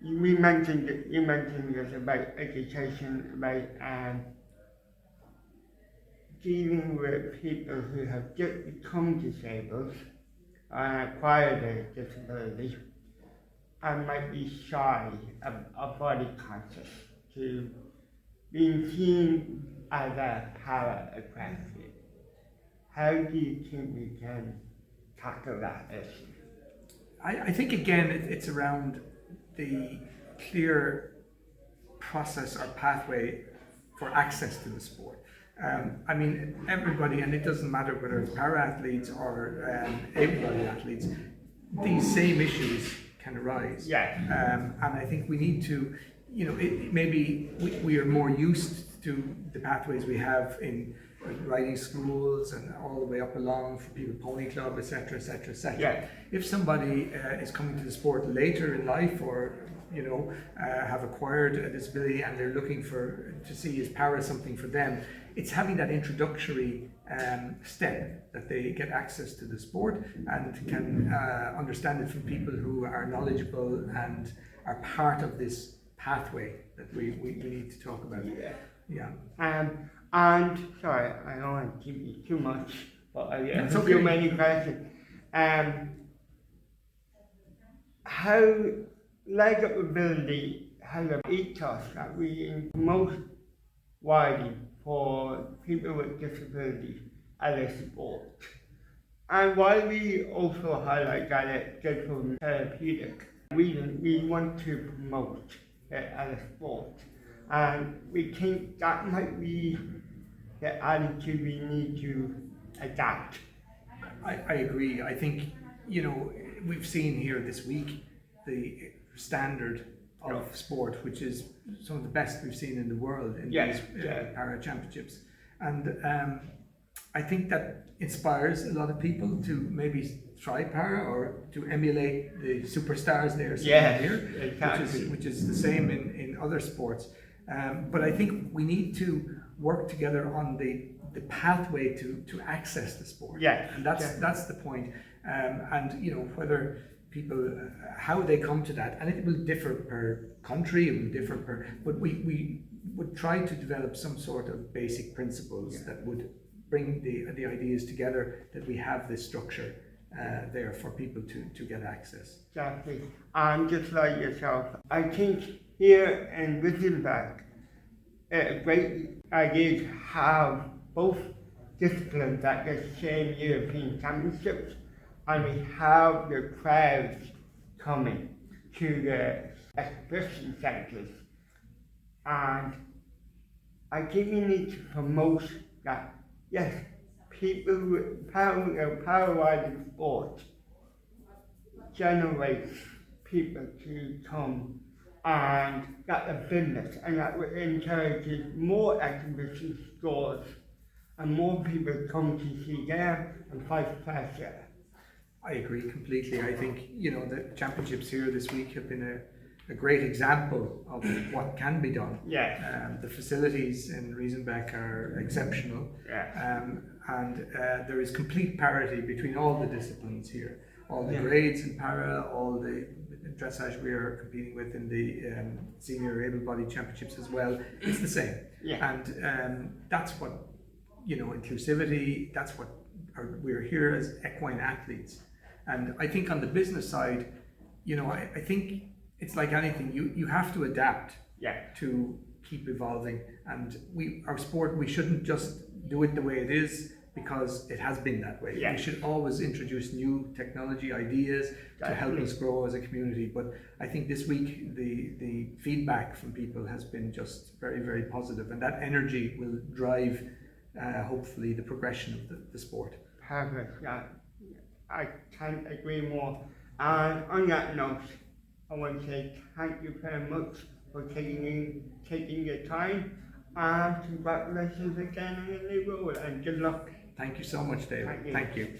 you mentioned this about education, about dealing with people who have just become disabled and acquired a disability and might be shy of body conscious to being seen as a para-aggressive. How do you think we can tackle that issue? I think again it's around the clear process or pathway for access to the sport. I mean, everybody, and it doesn't matter whether it's para-athletes or able-bodied athletes, these same issues can arise. Yeah. And I think we need to, maybe we are more used to the pathways we have in riding schools and all the way up along for people, pony club, etc., etc., etc. Yeah. If somebody is coming to the sport later in life, or have acquired a disability and they're looking to see is para something for them, it's having that introductory step that they get access to the sport and can understand it from people who are knowledgeable and are part of this pathway that we need to talk about. Yeah. And sorry, I don't want to give you too much, but I have okay. too many questions. How LegUpAbility has an ethos that we promote widely for people with disabilities as a sport. And while we also highlight that it's good for therapeutic reasons, we want to promote it as a sport. And we think that might be the attitude we need to adapt. I agree. I think, we've seen here this week the standard of sport, which is some of the best we've seen in the world in these para championships. And I think that inspires a lot of people to maybe try para or to emulate the superstars they're seeing here, exactly. which is the same in other sports. But I think we need to work together on the pathway to access the sport. And that's the point. And whether people, how they come to that, and it will differ per country, it will differ but we would try to develop some sort of basic principles that would bring the ideas together, that we have this structure there for people to get access. Exactly. And just like yourself, I think here in Wittenberg, a great idea to have both disciplines at the same European Championships, and we have the crowds coming to the exhibition centres. And I think we need to promote that, yes, people with para-riding sport generates people to come and get a business, and that would encourage more exhibition stores and more people come to see them and vice versa. I agree completely. I think the championships here this week have been a great example of what can be done. The facilities in Riesenbeck are exceptional. And there is complete parity between all the disciplines here. All the grades in para, all the dressage we are competing with in the senior able-bodied championships as well. It's the same. And that's what, inclusivity, that's what we're here as equine athletes. And I think on the business side, I think it's like anything, you have to adapt to keep evolving. And our sport, we shouldn't just do it the way it is because it has been that way. We should always introduce new technology ideas to help us grow as a community. But I think this week the feedback from people has been just very, very positive, and that energy will drive hopefully the progression of the sport. Perfect. I can't agree more. And on that note, I want to say thank you very much for taking your time, and congratulations again on your new role, and good luck. Thank you so much, David. Thank you. Thank you.